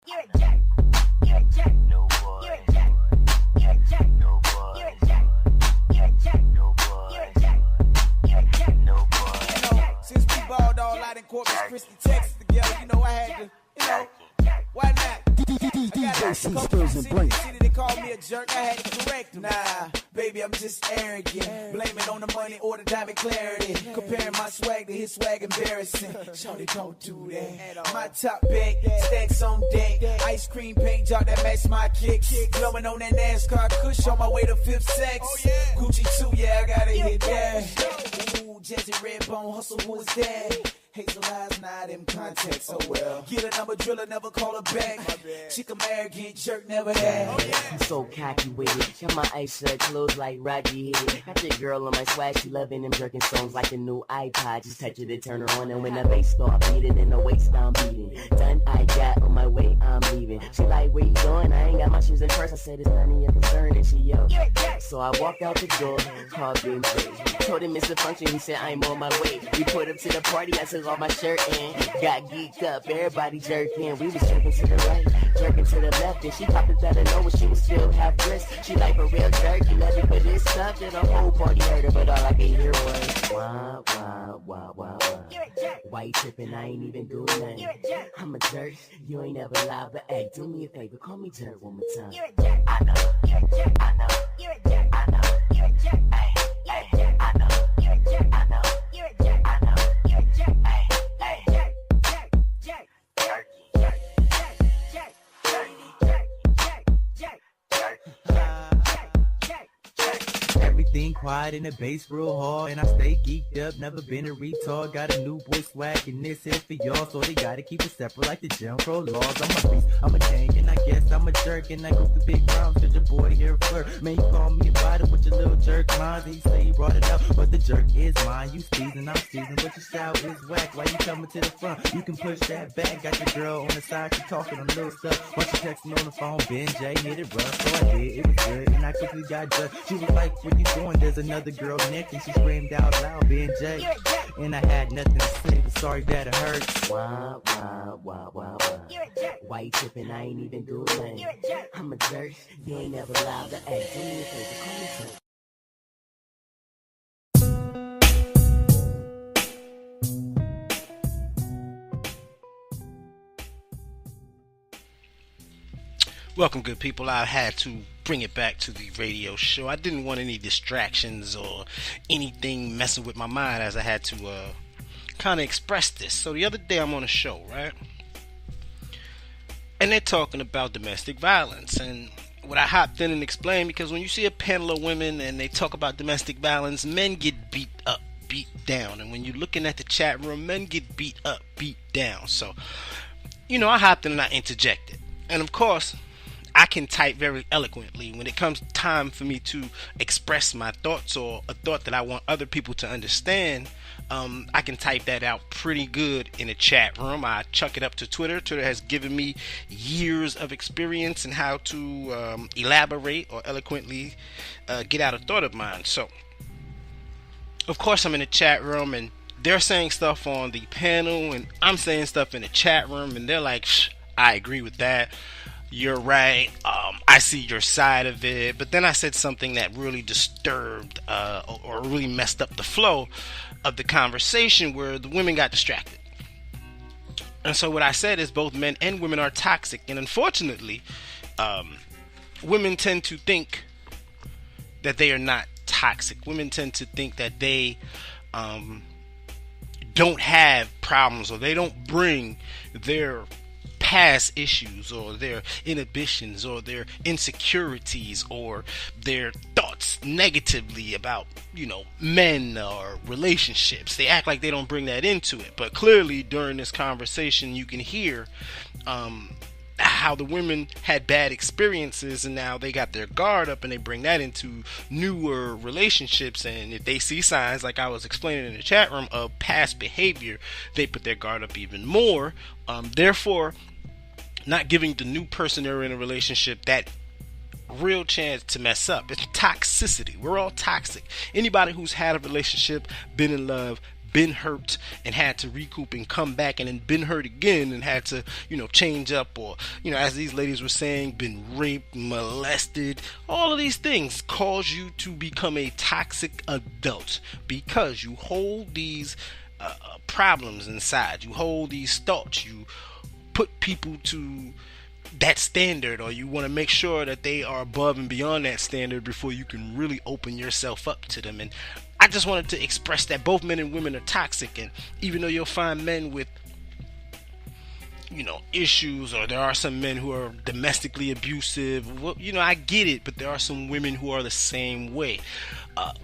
You're a jerk. You're a jerk. No boy. You're a jerk. You're a jerk. No boy. You're a jerk. You're a jerk. No boy. You're a jerk. You're a jerk. No boy. You know, since we balled all out in Corpus Christi, Texas together, you know I had to, why not? DJ C Spills and Blink. City, they call me a jerk, I had to correct them. Nah, baby, I'm just arrogant. Blame it on the money or the diamond clarity. Comparing my swag to his swag, embarrassing. Shorty, don't do that. My top bag, stacks on deck. Ice cream paint job that match my kicks. Blowing on that NASCAR kush on my way to Fifth Sex. Gucci too, yeah, I gotta hit that. Ooh, Jesse Redbone, hustle, who is that? Hazel eyes, not in context, oh well. Get a number, driller, never call her back. Chick American, jerk, never that. I'm so cocky with it. Got my ice shirt, clothes like Rocky hit it. Got your girl on my swag, she loving them jerking songs like a new iPod. Just touch it to turn her on, and when the bass start beating and the waist I'm beating. Done, I got on my way, I'm leaving. She like, where you going? I ain't got my shoes in purse. I said, it's none of your concern, and she yelled. So I walked out the door, called Ben Face. Told him it's a function, he said, I'm on my way. We put up to the party, I said, all my shirt in. Got geeked up, everybody jerking. We was jerking to the right, jerking to the left, and she popped it out of nowhere. She was still half dressed. She like a real jerk. You love me for this stuff, and the whole party heard her, but all I could hear was wah wah wah wah wah. Why you tripping? I ain't even doing nothing. I'm a jerk. You ain't ever lied, but hey, do me a favor, call me jerk one more time. You're a jerk. I know. You're a jerk. I know. You're a jerk. I know. You're a jerk. Hey, You're a jerk. I know. You're a jerk. I know. You're a jerk. I know. You're a jerk. Hey, Jerk. Jerk. Jerk. jerk, Jerk. Jerk. Jerk. Jerk. Jerk. Jerk. Everything quiet in the bass real hard, and I stay geeked up, never been a retard. Got a new boy swag, and this is for y'all, so they gotta keep it separate like the Jim Crow laws. I'm a beast, I'm a gang, and I guess I'm a jerk, and I go through big rounds, cause your boy here flirt. Man, you call me about it with your little jerk lines, he say he brought it up, but the jerk is mine. You season, I'm season, but your style is whack. Why you coming to the front? You can push that back. Got your girl on the side, she talking on little stuff. Once she texting on the phone, Ben J hit it rough, so I did, it was good, and I quickly got judged. She was like, what you doing? There's another girl next, and she screamed out loud, Ben J. And I had nothing to say, but sorry that it hurts. wah wah wah wah wah. You're a jerk. Why you tripping? I ain't even doing nothing. You're a jerk. I'm a jerk. You ain't never lied, but hey, do me a favor, call me jerk. Welcome, good people. I had to bring it back to the radio show. I didn't want any distractions or anything messing with my mind, as I had to kind of express this. So the other day I'm on a show, right? And they're talking about domestic violence. And what I hopped in and explained, because when you see a panel of women and they talk about domestic violence, men get beat up, beat down. And when you're looking at the chat room, men get beat up, beat down. So, I hopped in and I interjected. And of course, I can type very eloquently. When it comes time for me to express my thoughts or a thought that I want other people to understand, I can type that out pretty good in a chat room. I chuck it up to Twitter. Twitter has given me years of experience in how to elaborate or eloquently get out a thought of mine. So, of course, I'm in a chat room and they're saying stuff on the panel and I'm saying stuff in the chat room and they're like, I agree with that. You're right. I see your side of it. But then I said something that really disturbed or really messed up the flow of the conversation, where the women got distracted. And so what I said is both men and women are toxic. And unfortunately, women tend to think that they are not toxic. Women tend to think that they don't have problems, or they don't bring their past issues or their inhibitions or their insecurities or their thoughts negatively about, men or relationships. They act like they don't bring that into it. But clearly during this conversation, you can hear how the women had bad experiences and now they got their guard up and they bring that into newer relationships. And if they see signs, like I was explaining in the chat room, of past behavior, they put their guard up even more. Therefore, not giving the new person they're in a relationship that real chance to mess up. It's toxicity. We're all toxic. Anybody who's had a relationship, been in love, been hurt and had to recoup and come back, and then been hurt again and had to, change up, or, as these ladies were saying, been raped, molested. All of these things cause you to become a toxic adult because you hold these problems inside. You hold these thoughts. You put people to that standard, or you want to make sure that they are above and beyond that standard before you can really open yourself up to them. And I just wanted to express that both men and women are toxic, and even though you'll find men with issues, or there are some men who are domestically abusive, I get it, but there are some women who are the same way.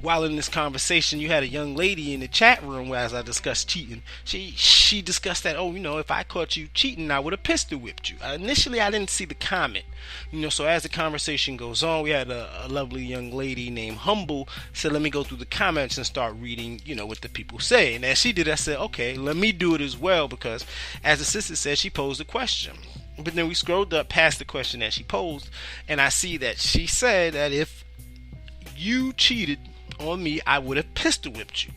While in this conversation, you had a young lady in the chat room where, as I discussed cheating, she discussed that, if I caught you cheating, I would have pistol whipped you. Initially, I didn't see the comment, so as the conversation goes on, we had a lovely young lady named Humble said, let me go through the comments and start reading, what the people say. And as she did, I said, okay, let me do it as well, because as the sister said, she posed a question. But then we scrolled up past the question that she posed, and I see that she said that if you cheated on me, I would have pistol whipped you.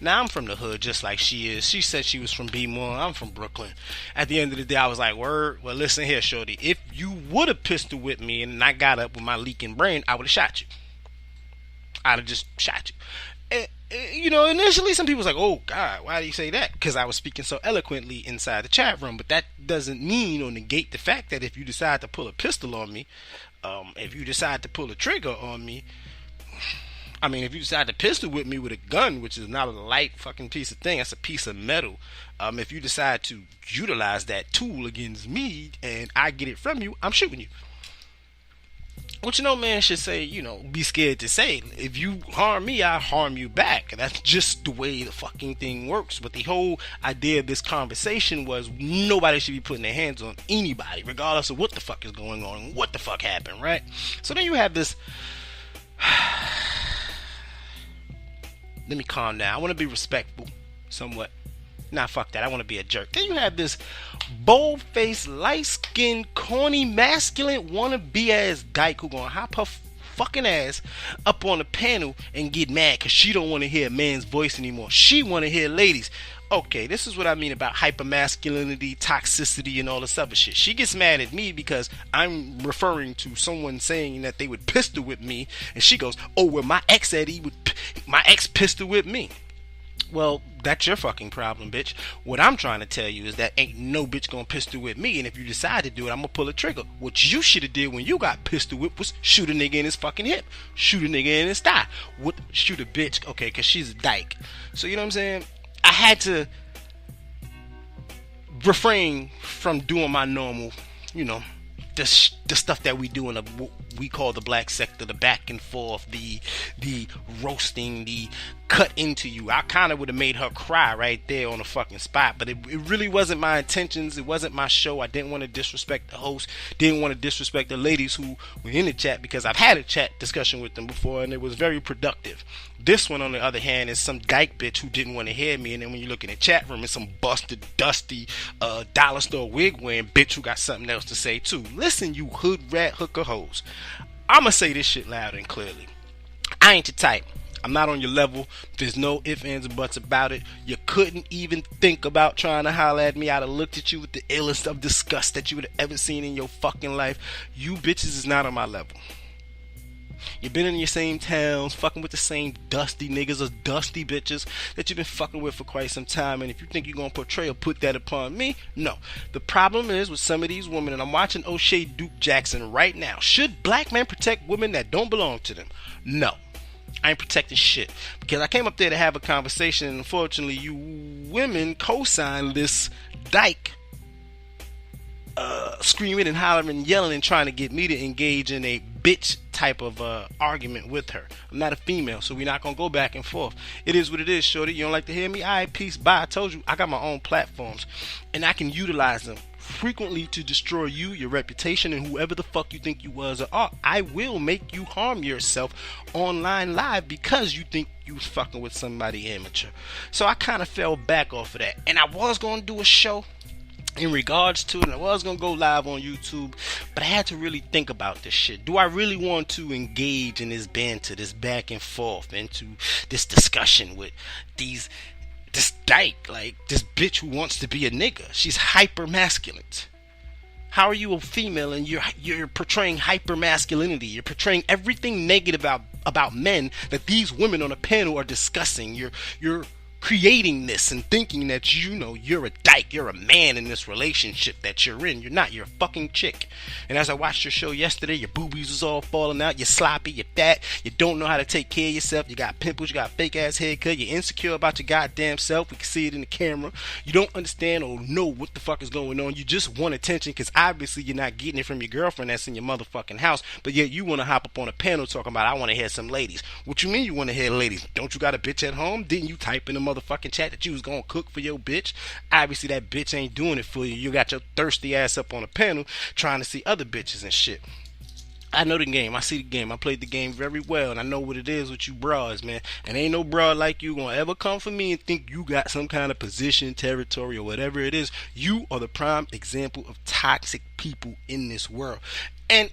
Now, I'm from the hood just like she is. She said she was from B-More. I'm from Brooklyn. At the end of the day, I was like, word, well, listen here, shorty. If you would have pistol whipped me and I got up with my leaking brain, I would have shot you. I'd have just shot you. Initially some people was like, oh God, why do you say that? Because I was speaking so eloquently inside the chat room. But that doesn't mean or negate the fact that if you decide to pull a pistol on me, if you decide to pull a trigger on me, if you decide to pistol whip me with a gun, which is not a light fucking piece of thing, that's a piece of metal. If you decide to utilize that tool against me and I get it from you, I'm shooting you. Which no man should say, be scared to say. If you harm me, I harm you back. That's just the way the fucking thing works. But the whole idea of this conversation was nobody should be putting their hands on anybody, regardless of what the fuck is going on, what the fuck happened, right? So then you have this... Let me calm down. I want to be respectful, somewhat. Nah, fuck that. I want to be a jerk. Then you have this bold-faced, light-skinned, corny, masculine, wannabe-ass dyke who gonna hop her fucking ass up on the panel and get mad because she don't want to hear a man's voice anymore. She want to hear ladies. Okay, this is what I mean about hypermasculinity, toxicity, and all this other shit. She gets mad at me because I'm referring to someone saying that they would pistol whip me, and she goes, oh, well, my ex said my ex pistol whipped me. Well, that's your fucking problem, bitch. What I'm trying to tell you is that ain't no bitch gonna pistol whip me, and if you decide to do it, I'm gonna pull a trigger. What you should have did when you got pistol whipped was shoot a nigga in his fucking hip, shoot a nigga in his thigh. Shoot a bitch, okay, because she's a dyke. So you know what I'm saying? I had to refrain from doing my normal, the stuff that we do in we call the black sector, the back and forth, the roasting, the cut into you. I kind of would have made her cry right there on the fucking spot, but it really wasn't my intentions. It wasn't my show. I didn't want to disrespect the host, didn't want to disrespect the ladies who were in the chat, because I've had a chat discussion with them before and it was very productive. This one, on the other hand, is some dyke bitch who didn't want to hear me, and then when you look in the chat room, it's some busted, dusty, dollar store wig wearing bitch who got something else to say too. Listen, you hood rat hooker hoes, I'ma say this shit loud and clearly. I ain't your type. I'm not on your level. There's no ifs, ands, or buts about it. You couldn't even think about trying to holler at me. I'd have looked at you with the illest of disgust that you would have ever seen in your fucking life. You bitches is not on my level. You've been in your same towns, fucking with the same dusty niggas or dusty bitches that you've been fucking with for quite some time. And if you think you're going to portray or put that upon me, no. The problem is with some of these women, and I'm watching O'Shea Duke Jackson right now. Should black men protect women that don't belong to them? No. I ain't protecting shit. Because I came up there to have a conversation, and unfortunately you women co-signed this dyke screaming and hollering and yelling and trying to get me to engage in a bitch type of argument with her. I'm not a female, so we're not gonna go back and forth. It is what it is, shorty. You don't like to hear me? Alright, peace, bye. I told you I got my own platforms and I can utilize them frequently to destroy you, your reputation, and whoever the fuck you think you was or are. I will make you harm yourself online live because you think you was fucking with somebody amateur. So I kind of fell back off of that, and I was gonna do a show in regards to it, I was going to go live on YouTube, but I had to really think about this shit. Do I really want to engage in this banter, this back and forth, into this discussion with this dyke, like this bitch who wants to be a nigga? She's hyper masculine. How are you a female and you're portraying hyper masculinity? You're portraying everything negative about men that these women on a panel are discussing. You're creating this and thinking that you're a dyke, you're a man in this relationship that you're in. You're not, you're a fucking chick. And as I watched your show yesterday, your boobies was all falling out, you're sloppy, you're fat, you don't know how to take care of yourself, you got pimples, you got fake ass haircut, you're insecure about your goddamn self, we can see it in the camera, you don't understand or know what the fuck is going on, you just want attention because obviously you're not getting it from your girlfriend that's in your motherfucking house, but yet you want to hop up on a panel talking about, I want to hear some ladies. What you mean you want to hear ladies? Don't you got a bitch at home? Didn't you type in the motherfucking chat that you was gonna cook for your bitch? Obviously that bitch ain't doing it for you. You got your thirsty ass up on a panel trying to see other bitches and shit. I know the game. I see the game. I played the game very well, and I know what it is with you bras, man. And ain't no bra like you gonna ever come for me and think you got some kind of position, territory, or whatever it is. You are the prime example of toxic people in this world. And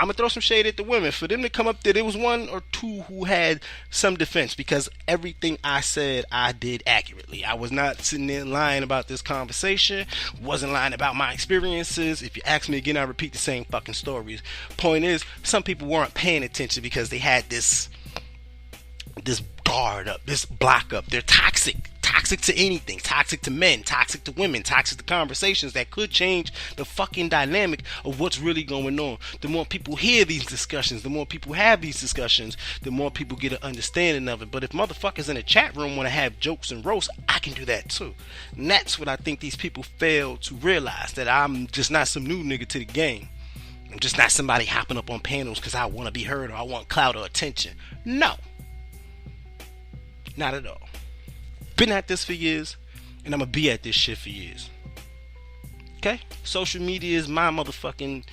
I'm going to throw some shade at the women. For them to come up there was one or two who had some defense because everything I said, I did accurately. I was not sitting there lying about this conversation. Wasn't lying about my experiences. If you ask me again, I repeat the same fucking stories. Point is, some people weren't paying attention because they had this guard up, this block up. They're toxic to anything, toxic to men, toxic to women, toxic to conversations that could change the fucking dynamic of what's really going on. The more people hear these discussions, the more people have these discussions, the more people get an understanding of it. But if motherfuckers in the chat room want to have jokes and roasts, I can do that too. And that's what I think these people fail to realize, that I'm just not some new nigga to the game. I'm just not somebody hopping up on panels because I want to be heard or I want clout or attention. No. Not at all. Been at this for years, and I'm gonna be at this shit for years. Okay? Social media is my motherfucking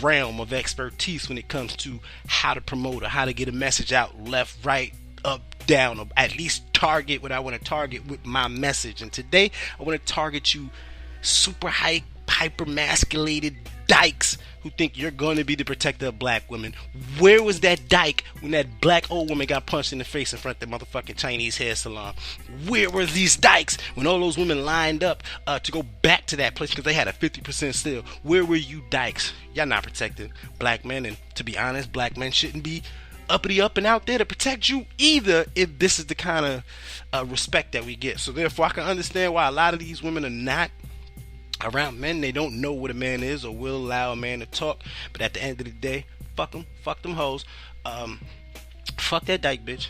realm of expertise when it comes to how to promote or how to get a message out left, right, up, down, or at least target what I want to target with my message. And today, I want to target you super hyper-masculated dykes who think you're going to be the protector of black women. Where was that dyke when that black old woman got punched in the face in front of the motherfucking Chinese hair salon? Where were these dykes when all those women lined up to go back to that place because they had a 50% still? Where were you dykes? Y'all not protecting black men, and to be honest, black men shouldn't be uppity up and out there to protect you either if this is the kind of respect that we get. So therefore, I can understand why a lot of these women are not around men. They don't know what a man is or will allow a man to talk. But at the end of the day, fuck them hoes. Fuck that dyke bitch.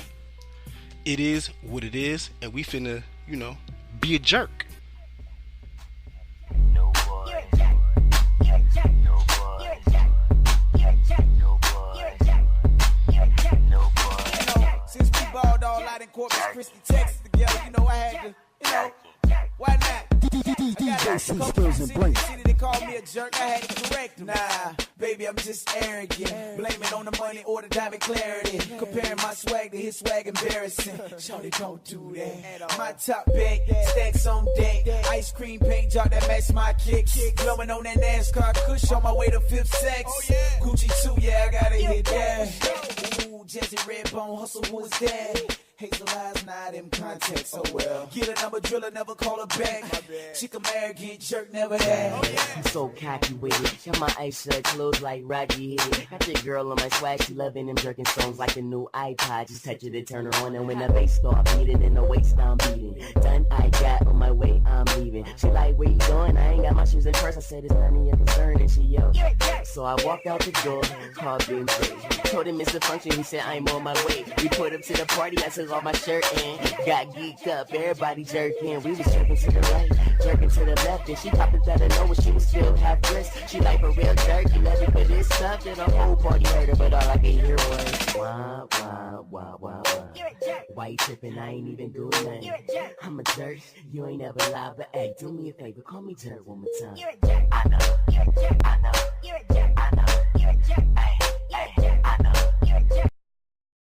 It is what it is, and we finna, be a jerk. No boy. You're a jack. You're a jack. No boy. You're a jack. You're a jack. No boy. You're a jack. You're a jack. No boy. Since we balled all out in Corpus Christi, Texas together, I had to, why not? DJ Spills and Blanks. They call me a jerk, I had to correct them. Nah, baby, I'm just arrogant. Blame it on the money or the diamond clarity. Comparing my swag to his swag, embarrassing. Shawty, don't do that. My top bag, stacks on deck. Ice cream paint job that match my kicks. Blowing on that NASCAR kush on my way to fifth sex. Gucci too, yeah, I gotta hit that. Ooh, Jesse Redbone, hustle, who is that? Hazel eyes, not in context, oh well. Get a number, driller, never call her back. Chick American, jerk, never that. I'm so cocky with it. Got my ice shut, clothes like Rocky hit. Got your girl on my swag, she loving them jerking songs like a new iPod. Just touch it and turn her on, and when the bass start beating and the waist I'm beating. Done, I got on my way, I'm leaving. She like, where you going? I ain't got my shoes in purse. I said, it's none of your concern, and she yelled. So I walked out the door, called Ben Say. Told him it's a function, he said, I'm on my way. We put up to the party, I said, on my shirt and got geeked up, everybody jerking. We was jerking to the right, jerking to the left, and she popped it out of nowhere. She was still half dressed. She like a real jerk. You love it for this stuff, and the whole party heard her, but all I could hear was wah wah wah wah wah. Why you tripping? I ain't even doing nothing. I'm a jerk. You ain't never lied, but hey, do me a favor, call me jerk one more time. I know, I know, I know, I know.